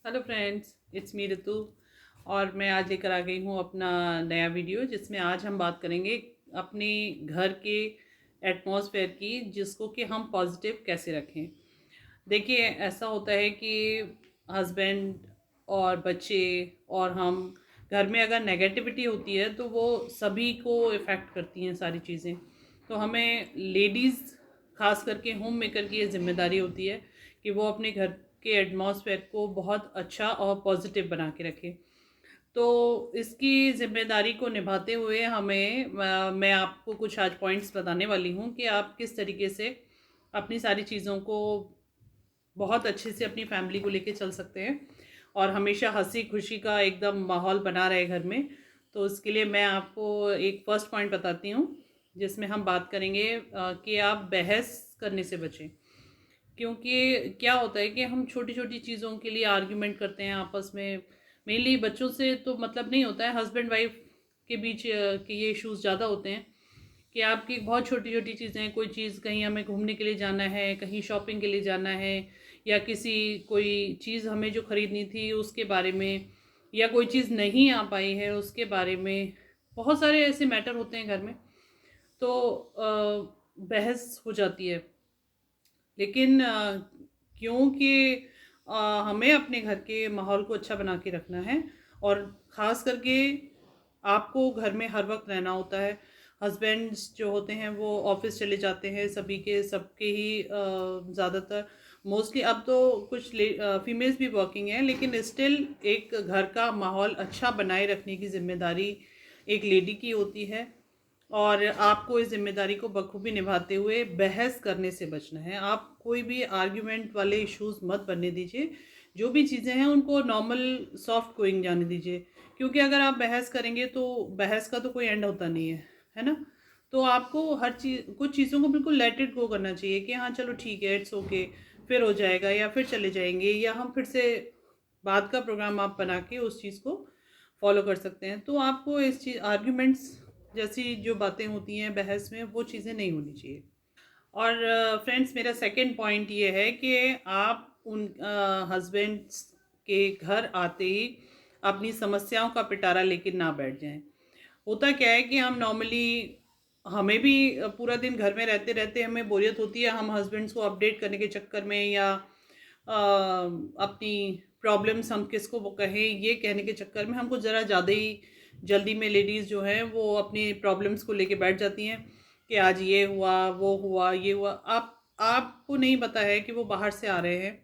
Hello friends, it's me ऋतु। और मैं आज लेकर आ गई हूँ अपना नया वीडियो, जिसमें आज हम बात करेंगे अपने घर के एटमॉस्फेयर की, जिसको कि हम पॉजिटिव कैसे रखें। देखिए, ऐसा होता है कि हस्बैंड और बच्चे और हम घर में अगर नेगेटिविटी होती है तो वो सभी को इफ़ेक्ट करती हैं सारी चीज़ें। तो हमें लेडीज़ खास करके होम मेकर की ये जिम्मेदारी होती है कि वो अपने घर के एटमॉस्फेयर को बहुत अच्छा और पॉजिटिव बना के रखें। तो इसकी ज़िम्मेदारी को निभाते हुए मैं आपको कुछ आज पॉइंट्स बताने वाली हूँ कि आप किस तरीके से अपनी सारी चीज़ों को बहुत अच्छे से अपनी फैमिली को लेके चल सकते हैं और हमेशा हंसी खुशी का एकदम माहौल बना रहे घर में। तो इसके लिए मैं आपको एक फ़र्स्ट पॉइंट बताती हूँ, जिसमें हम बात करेंगे कि आप बहस करने से बचें। क्योंकि क्या होता है कि हम छोटी छोटी चीज़ों के लिए आर्ग्यूमेंट करते हैं आपस में। मेनली बच्चों से तो मतलब नहीं होता है, हस्बैंड वाइफ के बीच के ये इश्यूज़ ज़्यादा होते हैं कि आपकी बहुत छोटी छोटी चीज़ें, कोई चीज़ कहीं हमें घूमने के लिए जाना है, कहीं शॉपिंग के लिए जाना है, या किसी कोई चीज़ हमें जो ख़रीदनी थी उसके बारे में, या कोई चीज़ नहीं आ पाई है उसके बारे में। बहुत सारे ऐसे मैटर होते हैं घर में। तो बहस हो जाती है। लेकिन क्योंकि हमें अपने घर के माहौल को अच्छा बना के रखना है, और ख़ास करके आपको घर में हर वक्त रहना होता है। हस्बैंड्स जो होते हैं वो ऑफिस चले जाते हैं, सभी के सबके ही ज़्यादातर, मोस्टली अब तो कुछ फीमेल्स भी वर्किंग हैं, लेकिन स्टिल एक घर का माहौल अच्छा बनाए रखने की ज़िम्मेदारी एक लेडी की होती है। और आपको इस जिम्मेदारी को बखूबी निभाते हुए बहस करने से बचना है। आप कोई भी आर्ग्यूमेंट वाले इश्यूज मत बनने दीजिए। जो भी चीज़ें हैं उनको नॉर्मल सॉफ्ट गोइंग जाने दीजिए, क्योंकि अगर आप बहस करेंगे तो बहस का तो कोई एंड होता नहीं है ना। तो आपको हर चीज़, कुछ चीज़ों को बिल्कुल लेट इट गो करना चाहिए कि हाँ चलो ठीक है, इट्स ओके, फिर हो जाएगा, या फिर चले जाएंगे, या हम फिर से बाद का प्रोग्राम आप बना के उस चीज़ को फॉलो कर सकते हैं। तो आपको इस चीज़ आर्ग्यूमेंट्स जैसी जो बातें होती हैं बहस में, वो चीज़ें नहीं होनी चाहिए। और फ्रेंड्स, मेरा सेकंड पॉइंट ये है कि आप उन हस्बैंड्स के घर आते ही अपनी समस्याओं का पिटारा लेके ना बैठ जाएं। होता क्या है कि हम नॉर्मली, हमें भी पूरा दिन घर में रहते रहते हमें बोरियत होती है। हम हस्बैंड्स को अपडेट करने के चक्कर में, या अपनी प्रॉब्लम्स हम किसको वो कहें ये कहने के चक्कर में, हमको ज़रा ज़्यादा ही जल्दी में लेडीज़ जो हैं वो अपनी प्रॉब्लम्स को लेके बैठ जाती हैं कि आज ये हुआ, वो हुआ, ये हुआ। आपको नहीं पता है कि वो बाहर से आ रहे हैं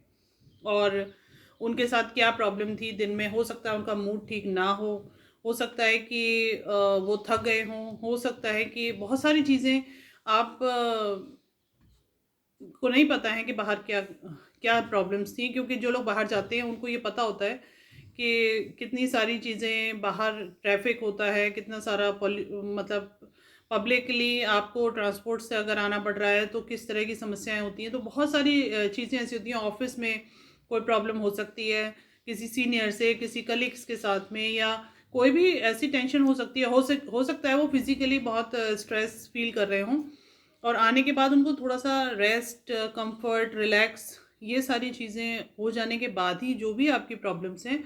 और उनके साथ क्या प्रॉब्लम थी दिन में। हो सकता है उनका मूड ठीक ना हो सकता है कि वो थक गए हों, हो सकता है कि बहुत सारी चीज़ें आप को नहीं पता है कि बाहर क्या क्या प्रॉब्लम्स थी। क्योंकि जो लोग बाहर जाते हैं उनको ये पता होता है कि कितनी सारी चीज़ें बाहर, ट्रैफिक होता है, कितना सारा मतलब पब्लिकली आपको ट्रांसपोर्ट से अगर आना पड़ रहा है तो किस तरह की समस्याएं होती हैं। तो बहुत सारी चीज़ें ऐसी होती हैं। ऑफिस में कोई प्रॉब्लम हो सकती है, किसी सीनियर से, किसी कलीग्स के साथ में, या कोई भी ऐसी टेंशन हो सकती है। हो सकता है वो फिजिकली बहुत स्ट्रेस फील कर रहे हों, और आने के बाद उनको थोड़ा सा रेस्ट, कंफर्ट, रिलैक्स, ये सारी चीज़ें हो जाने के बाद ही जो भी आपकी प्रॉब्लम्स हैं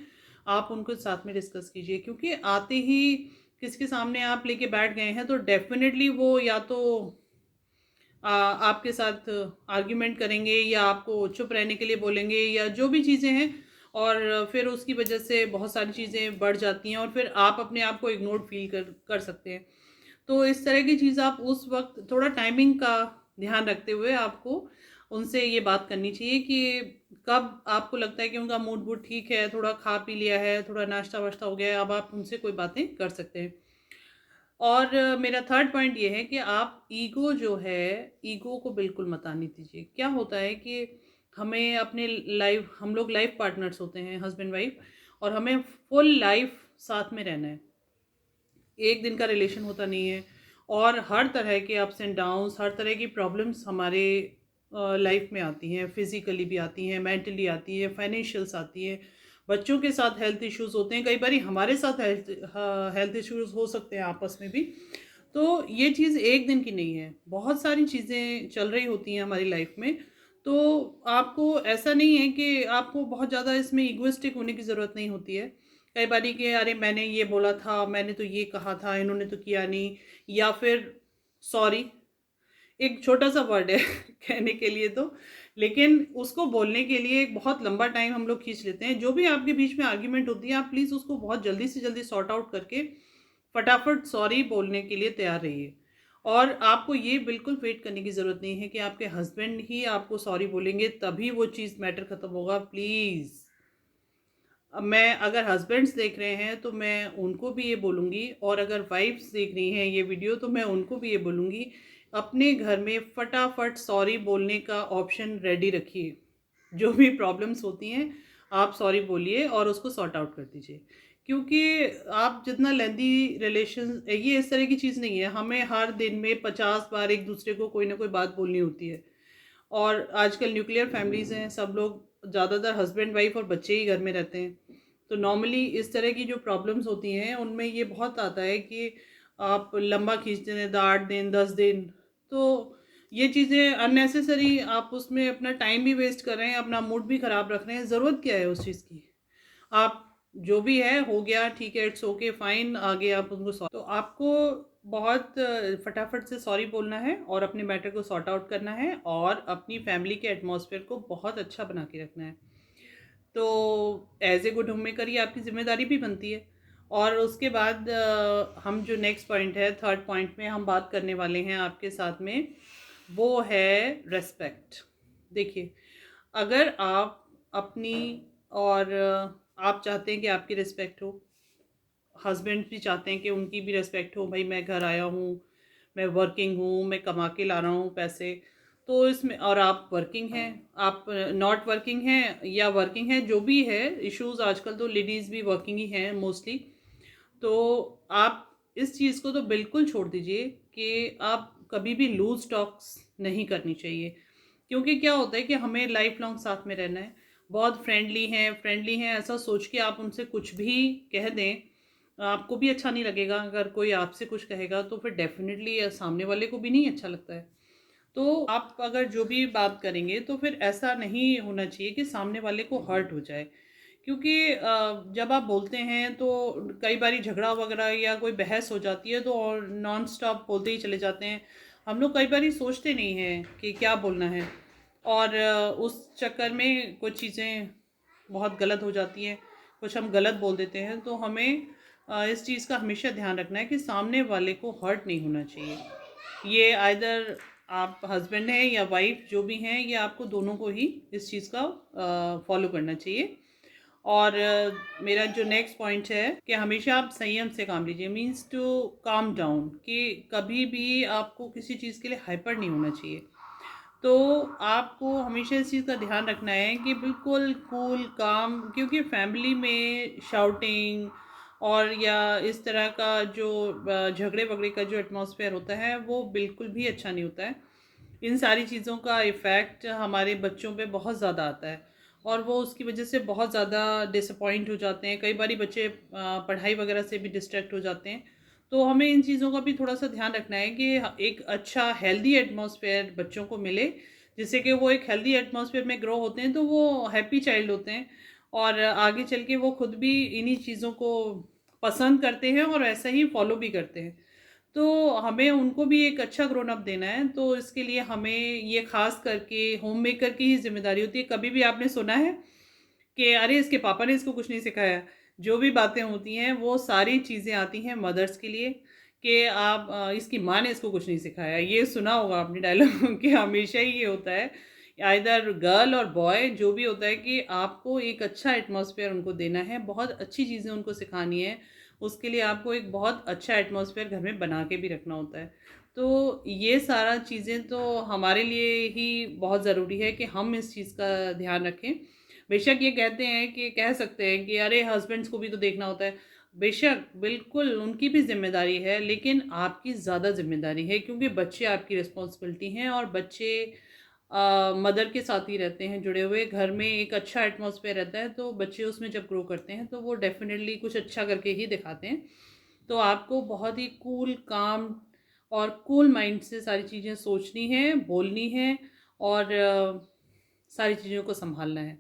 आप उनको साथ में डिस्कस कीजिए। क्योंकि आते ही किसके सामने आप लेके बैठ गए हैं तो डेफिनेटली वो या तो आपके साथ आर्ग्यूमेंट करेंगे, या आपको चुप रहने के लिए बोलेंगे, या जो भी चीज़ें हैं। और फिर उसकी वजह से बहुत सारी चीज़ें बढ़ जाती हैं, और फिर आप अपने आप को इग्नोर्ड फील कर सकते हैं। तो इस तरह की चीज़ आप उस वक्त थोड़ा टाइमिंग का ध्यान रखते हुए आपको उनसे ये बात करनी चाहिए कि कब आपको लगता है कि उनका मूड वूड ठीक है, थोड़ा खा पी लिया है, थोड़ा नाश्ता वाश्ता हो गया है, अब आप उनसे कोई बातें कर सकते हैं। और मेरा थर्ड पॉइंट ये है कि आप ईगो जो है, ईगो को बिल्कुल मत आने दीजिए। क्या होता है कि हमें अपने लाइफ, हम लोग लाइफ पार्टनर्स होते हैं, हस्बैंड वाइफ, और हमें फुल लाइफ साथ में रहना है। एक दिन का रिलेशन होता नहीं है, और हर तरह के अप्स एंड डाउन्स, हर तरह की प्रॉब्लम्स हमारे लाइफ में आती हैं। फिजिकली भी आती हैं, मेंटली आती है, फाइनेंशियल्स आती है, बच्चों के साथ हेल्थ इश्यूज होते हैं, कई बार हमारे साथ हेल्थ इश्यूज हो सकते हैं आपस में भी। तो ये चीज़ एक दिन की नहीं है, बहुत सारी चीज़ें चल रही होती हैं हमारी लाइफ में। तो आपको ऐसा नहीं है कि आपको बहुत ज़्यादा इसमें इगोइस्टिक होने की ज़रूरत नहीं होती है। कई बारी कि अरे मैंने ये बोला था, मैंने तो ये कहा था, इन्होंने तो किया नहीं, या फिर सॉरी, एक छोटा-सा वर्ड है कहने के लिए तो, लेकिन उसको बोलने के लिए एक बहुत लंबा टाइम हम लोग खींच लेते हैं। जो भी आपके बीच में आर्ग्यूमेंट होती है, आप प्लीज़ उसको बहुत जल्दी से जल्दी सॉर्ट आउट करके फटाफट सॉरी बोलने के लिए तैयार रहिए। और आपको ये बिल्कुल वेट करने की ज़रूरत नहीं है कि आपके हस्बैंड ही आपको सॉरी बोलेंगे तभी वो चीज़ मैटर ख़त्म होगा, प्लीज़। अब मैं अगर हस्बैंड्स देख रहे हैं तो मैं उनको भी ये बोलूँगी, और अगर वाइफ्स देख रही हैं ये वीडियो तो मैं उनको भी ये बोलूँगी, अपने घर में फटाफट सॉरी बोलने का ऑप्शन रेडी रखिए। जो भी प्रॉब्लम्स होती हैं, आप सॉरी बोलिए और उसको सॉर्ट आउट कर दीजिए। क्योंकि आप जितना लेंदी रिलेशन, ये इस तरह की चीज़ नहीं है, हमें हर दिन में 50 बार एक दूसरे को कोई ना कोई बात बोलनी होती है। और आजकल न्यूक्लियर फैमिलीज़ हैं, सब लोग ज़्यादातर हस्बैंड वाइफ और बच्चे ही घर में रहते हैं। तो नॉर्मली इस तरह की जो प्रॉब्लम्स होती हैं उनमें ये बहुत आता है कि आप लंबा खींचते हैं, 8 दिन 10 दिन, तो ये चीज़ें अननेसेसरी, आप उसमें अपना टाइम भी वेस्ट कर रहे हैं, अपना मूड भी ख़राब रख रहे हैं। ज़रूरत क्या है उस चीज़ की? आप जो भी है हो गया, ठीक है, इट्स ओके, फाइन, आगे आप उनको तो आपको बहुत फटाफट से सॉरी बोलना है और अपने मैटर को सॉर्ट आउट करना है और अपनी फैमिली के एटमॉस्फेयर को बहुत अच्छा बना के रखना है। तो as a good homemaker ये आपकी ज़िम्मेदारी भी बनती है। और उसके बाद हम जो नेक्स्ट पॉइंट है, थर्ड पॉइंट में हम बात करने वाले हैं आपके साथ में, वो है रेस्पेक्ट। देखिए, अगर आप अपनी और आप चाहते हैं कि आपकी रिस्पेक्ट हो, हस्बैंड भी चाहते हैं कि उनकी भी रिस्पेक्ट हो, भाई मैं घर आया हूँ, मैं वर्किंग हूँ, मैं कमा के ला रहा हूँ पैसे, तो इसमें, और आप वर्किंग हैं, आप नॉट वर्किंग हैं या वर्किंग हैं, जो भी है इश्यूज़, आजकल तो लेडीज़ भी वर्किंग ही हैं मोस्टली। तो आप इस चीज़ को तो बिल्कुल छोड़ दीजिए कि आप कभी भी लूज़ टॉक्स नहीं करनी चाहिए। क्योंकि क्या होता है कि हमें लाइफ लॉन्ग साथ में रहना है। बहुत फ्रेंडली हैं ऐसा सोच के आप उनसे कुछ भी कह दें, आपको भी अच्छा नहीं लगेगा। अगर कोई आपसे कुछ कहेगा तो फिर डेफ़िनेटली सामने वाले को भी नहीं अच्छा लगता है। तो आप अगर जो भी बात करेंगे तो फिर ऐसा नहीं होना चाहिए कि सामने वाले को हर्ट हो जाए। क्योंकि जब आप बोलते हैं तो कई बारी झगड़ा वगैरह या कोई बहस हो जाती है तो और नॉन स्टॉप बोलते ही चले जाते हैं। हम लोग कई बारी सोचते नहीं हैं कि क्या बोलना है, और उस चक्कर में कुछ चीज़ें बहुत गलत हो जाती हैं, कुछ हम गलत बोल देते हैं। तो हमें इस चीज़ का हमेशा ध्यान रखना है कि सामने वाले को हर्ट नहीं होना चाहिए। ये आइदर आप हस्बैंड हैं या वाइफ जो भी हैं, ये आपको दोनों को ही इस चीज़ का फॉलो करना चाहिए। और मेरा जो नेक्स्ट पॉइंट है कि हमेशा आप संयम से काम लीजिए, मीन्स टू काम डाउन, कि कभी भी आपको किसी चीज़ के लिए हाइपर नहीं होना चाहिए। तो आपको हमेशा इस चीज़ का ध्यान रखना है कि बिल्कुल कूल काम, क्योंकि फैमिली में शाउटिंग और या इस तरह का जो झगड़े वगड़े का जो एटमॉस्फेयर होता है वो बिल्कुल भी अच्छा नहीं होता है। इन सारी चीज़ों का इफ़ेक्ट हमारे बच्चों पे बहुत ज़्यादा आता है और वो उसकी वजह से बहुत ज़्यादा डिसअपॉइंट हो जाते हैं। कई बारी बच्चे पढ़ाई वगैरह से भी डिस्ट्रैक्ट हो जाते हैं। तो हमें इन चीज़ों का भी थोड़ा-सा ध्यान रखना है कि एक अच्छा हेल्दी एटमॉस्फेयर बच्चों को मिले, जिससे कि वो एक हेल्दी एटमॉस्फेयर में ग्रो होते हैं तो वो हैप्पी चाइल्ड होते हैं और आगे चल के वो खुद भी इन्हीं चीज़ों को पसंद करते हैं और ऐसा ही फॉलो भी करते हैं। तो हमें उनको भी एक अच्छा ग्रोन अप देना है, तो इसके लिए हमें ये ख़ास करके होम मेकर की ही ज़िम्मेदारी होती है। कभी भी आपने सुना है कि अरे इसके पापा ने इसको कुछ नहीं सिखाया? जो भी बातें होती हैं वो सारी चीज़ें आती हैं मदर्स के लिए कि आप इसकी माँ ने इसको कुछ नहीं सिखाया। ये सुना होगा आपने डायलॉग कि हमेशा ही ये होता है, आइदर गर्ल और बॉय जो भी होता है, कि आपको एक अच्छा एटमॉस्फेयर उनको देना है, बहुत अच्छी चीज़ें उनको सिखानी है। उसके लिए आपको एक बहुत अच्छा एटमॉस्फेयर घर में बना के भी रखना होता है। तो ये सारा चीज़ें तो हमारे लिए ही बहुत ज़रूरी है कि हम इस चीज़ का ध्यान रखें। बेशक ये कहते हैं कि कह सकते हैं कि अरे हस्बैंड्स को भी तो देखना होता है। बेशक, बिल्कुल उनकी भी ज़िम्मेदारी है, लेकिन आपकी ज़्यादा ज़िम्मेदारी है क्योंकि बच्चे आपकी रिस्पॉन्सिबिलिटी हैं और बच्चे मदर के साथ ही रहते हैं जुड़े हुए। घर में एक अच्छा एटमॉस्फेयर रहता है तो बच्चे उसमें जब ग्रो करते हैं तो वो डेफ़िनेटली कुछ अच्छा करके ही दिखाते हैं। तो आपको बहुत ही कूल, काम और कूल माइंड से सारी चीज़ें सोचनी हैं, बोलनी हैं और सारी चीज़ों को संभालना है।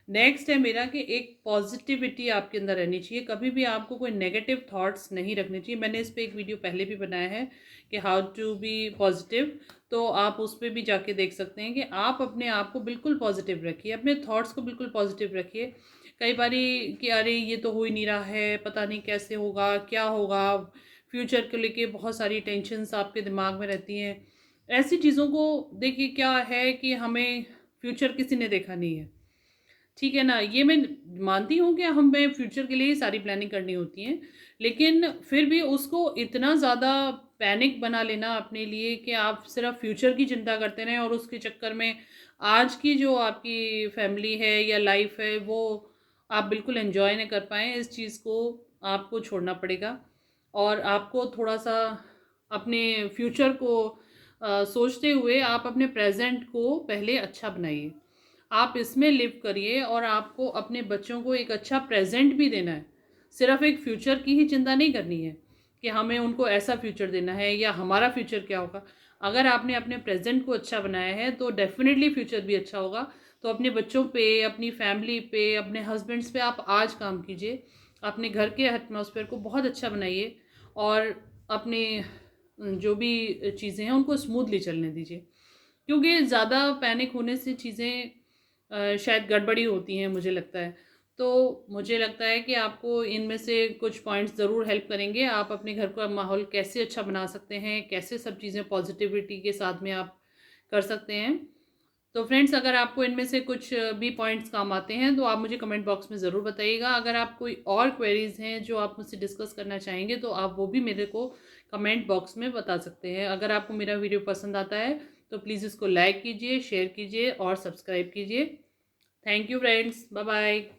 नेक्स्ट है मेरा कि एक पॉजिटिविटी आपके अंदर रहनी चाहिए, कभी भी आपको कोई नेगेटिव थॉट्स नहीं रखने चाहिए। मैंने इस पे एक वीडियो पहले भी बनाया है कि हाउ टू बी पॉजिटिव, तो आप उस पर भी जाके देख सकते हैं कि आप अपने आप को बिल्कुल पॉजिटिव रखिए, अपने थॉट्स को बिल्कुल पॉजिटिव रखिए। कई बारी कि अरे ये तो हो ही नहीं रहा है, पता नहीं कैसे होगा, क्या होगा, फ्यूचर को लेके बहुत सारी टेंशन्स आपके दिमाग में रहती हैं। ऐसी चीज़ों को देखिए, क्या है कि हमें फ्यूचर किसी ने देखा नहीं है, ठीक है ना? ये मैं मानती हूँ कि हमें फ्यूचर के लिए ही सारी प्लानिंग करनी होती है, लेकिन फिर भी उसको इतना ज़्यादा पैनिक बना लेना अपने लिए कि आप सिर्फ फ्यूचर की चिंता करते रहें और उसके चक्कर में आज की जो आपकी फैमिली है या लाइफ है वो आप बिल्कुल एंजॉय नहीं कर पाएँ, इस चीज़ को आपको छोड़ना पड़ेगा। और आपको थोड़ा-सा अपने फ्यूचर को सोचते हुए आप अपने प्रेज़ेंट को पहले अच्छा बनाइए। आप इसमें लिव करिए और आपको अपने बच्चों को एक अच्छा प्रेजेंट भी देना है। सिर्फ एक फ्यूचर की ही चिंता नहीं करनी है कि हमें उनको ऐसा फ्यूचर देना है या हमारा फ्यूचर क्या होगा। अगर आपने अपने प्रेजेंट को अच्छा बनाया है तो डेफिनेटली फ्यूचर भी अच्छा होगा। तो अपने बच्चों पे, अपनी फैमिली पे, अपने हस्बैंड्स पे आप आज काम कीजिए। अपने घर के एटमॉस्फेयर को बहुत अच्छा बनाइए और अपने जो भी चीज़ें हैं उनको स्मूथली चलने दीजिए, क्योंकि ज़्यादा पैनिक होने से चीज़ें शायद गड़बड़ी होती हैं, मुझे लगता है। तो मुझे लगता है कि आपको इनमें से कुछ पॉइंट्स ज़रूर हेल्प करेंगे। आप अपने घर का माहौल कैसे अच्छा बना सकते हैं, कैसे सब चीज़ें पॉजिटिविटी के साथ में आप कर सकते हैं। तो फ्रेंड्स, अगर आपको इनमें से कुछ भी पॉइंट्स काम आते हैं तो आप मुझे कमेंट बॉक्स में ज़रूर बताइएगा। अगर आप कोई और क्वेरीज़ हैं जो आप मुझसे डिस्कस करना चाहेंगे तो आप वो भी मेरे को कमेंट बॉक्स में बता सकते हैं। अगर आपको मेरा वीडियो पसंद आता है तो प्लीज़ इसको लाइक कीजिए, शेयर कीजिए और सब्सक्राइब कीजिए। Thank you friends, bye bye.